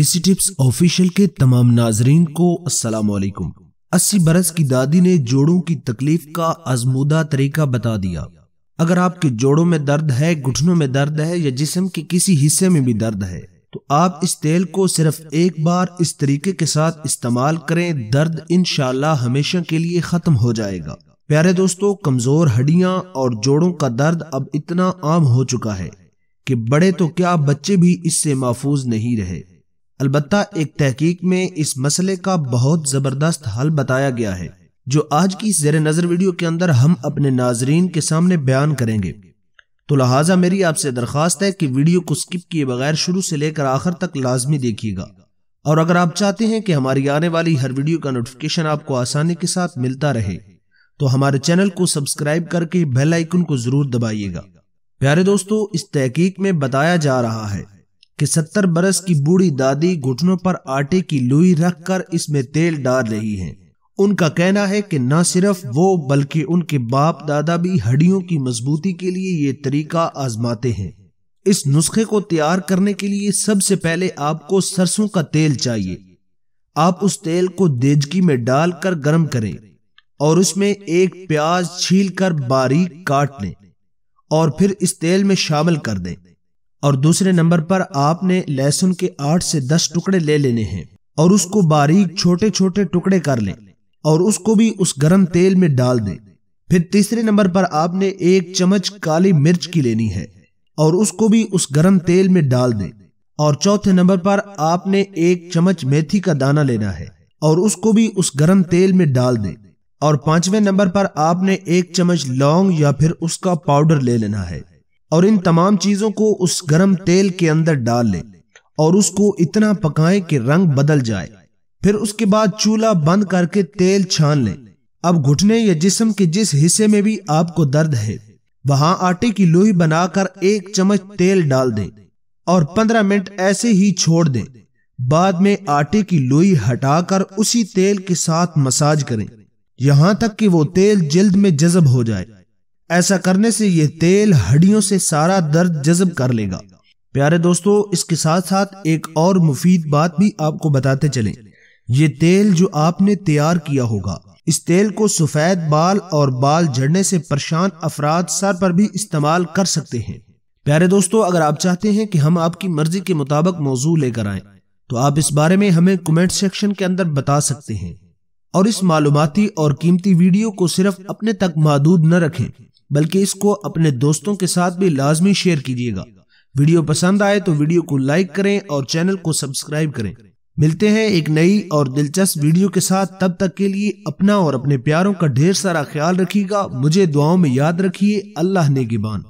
دیسی tips official کے تمام ناظرین کو السلام علیکم۔ 80 برس کی دادی نے جوڑوں کی تکلیف کا آزمودہ طریقہ بتا دیا۔ اگر آپ کے جوڑوں میں درد ہے، گھٹنوں میں درد ہے یا جسم کے کسی حصے میں بھی درد ہے تو آپ اس تیل کو صرف ایک بار اس طریقے کے ساتھ استعمال کریں، درد انشاءاللہ ہمیشہ کے لیے ختم ہو جائے گا۔ پیارے دوستو، کمزور ہڈیاں اور جوڑوں کا درد اب اتنا عام ہو چکا ہے کہ بڑے تو کیا بچے بھی اس سے محفوظ نہیں رہے۔ البتہ ایک تحقیق میں اس مسئلے کا بہت زبردست حل بتایا گیا ہے، جو آج کی زیر نظر ویڈیو کے اندر ہم اپنے ناظرین کے سامنے بیان کریں گے۔ تو لہٰذا میری آپ سے درخواست ہے کہ ویڈیو کو سکپ کیے بغیر شروع سے لے کر آخر تک لازمی دیکھیے گا، اور اگر آپ چاہتے ہیں کہ ہماری آنے والی ہر ویڈیو کا نوٹیفیکیشن آپ کو آسانی کے ساتھ ملتا رہے تو ہمارے چینل کو سبسکرائب کر کے بیل آئیکن کو ضرور دبائیے گا۔ پیارے دوستو، اس تحقیق میں بتایا جا رہا ہے کہ 70 برس کی بوڑھی دادی گھٹنوں پر آٹے کی لوئی رکھ کر اس میں تیل ڈال رہی ہیں۔ ان کا کہنا ہے کہ نہ صرف وہ بلکہ ان کے باپ دادا بھی ہڈیوں کی مضبوطی کے لیے یہ طریقہ آزماتے ہیں۔ اس نسخے کو تیار کرنے کے لیے سب سے پہلے آپ کو سرسوں کا تیل چاہیے۔ آپ اس تیل کو دیگچی میں ڈال کر گرم کریں اور اس میں ایک پیاز چھیل کر باریک کاٹ لیں اور پھر اس تیل میں شامل کر دیں، اور دوسرے نمبر پر آپ نے لہسن کے 8 سے 10 ٹکڑے لے لینے ہیں اور اس کو باریک چھوٹے چھوٹے ٹکڑے کر لیں اور اس کو بھی اس گرم تیل میں ڈال دیں۔ پھر تیسرے نمبر پر آپ نے 1 چمچ کالی مرچ کی لینی ہے اور اس کو بھی اس گرم تیل میں ڈال دیں، اور چوتھے نمبر پر آپ نے 1 چمچ میتھی کا دانہ لینا ہے اور اس کو بھی اس گرم تیل میں ڈال دیں، اور 5ویں نمبر پر آپ نے 1 چمچ لونگ یا پھر اس کا پاؤڈر لے لینا ہے، اور ان تمام چیزوں کو اس گرم تیل کے اندر ڈال لیں اور اس کو اتنا پکائیں کہ رنگ بدل جائے۔ پھر اس کے بعد چولہا بند کر کے تیل چھان لیں۔ اب گھٹنے یا جسم کے جس حصے میں بھی آپ کو درد ہے وہاں آٹے کی لوئی بنا کر 1 چمچ تیل ڈال دیں اور 15 منٹ ایسے ہی چھوڑ دیں۔ بعد میں آٹے کی لوئی ہٹا کر اسی تیل کے ساتھ مساج کریں یہاں تک کہ وہ تیل جلد میں جذب ہو جائے۔ ایسا کرنے سے یہ تیل ہڈیوں سے سارا درد جذب کر لے گا۔ پیارے دوستو، اس کے ساتھ ساتھ ایک اور مفید بات بھی آپ کو بتاتے چلیں۔ یہ تیل جو آپ نے تیار کیا ہوگا، اس تیل کو سفید بال اور بال جھڑنے سے پریشان افراد سر پر بھی استعمال کر سکتے ہیں۔ پیارے دوستو، اگر آپ چاہتے ہیں کہ ہم آپ کی مرضی کے مطابق موضوع لے کر آئیں تو آپ اس بارے میں ہمیں کمنٹ سیکشن کے اندر بتا سکتے ہیں، اور اس معلوماتی اور قیمتی ویڈیو کو صرف اپنے تک محدود نہ رکھیں بلکہ اس کو اپنے دوستوں کے ساتھ بھی لازمی شیئر کیجیے گا۔ ویڈیو پسند آئے تو ویڈیو کو لائک کریں اور چینل کو سبسکرائب کریں۔ ملتے ہیں ایک نئی اور دلچسپ ویڈیو کے ساتھ، تب تک کے لیے اپنا اور اپنے پیاروں کا ڈھیر سارا خیال رکھیے گا۔ مجھے دعاؤں میں یاد رکھیے۔ اللہ نگہبان۔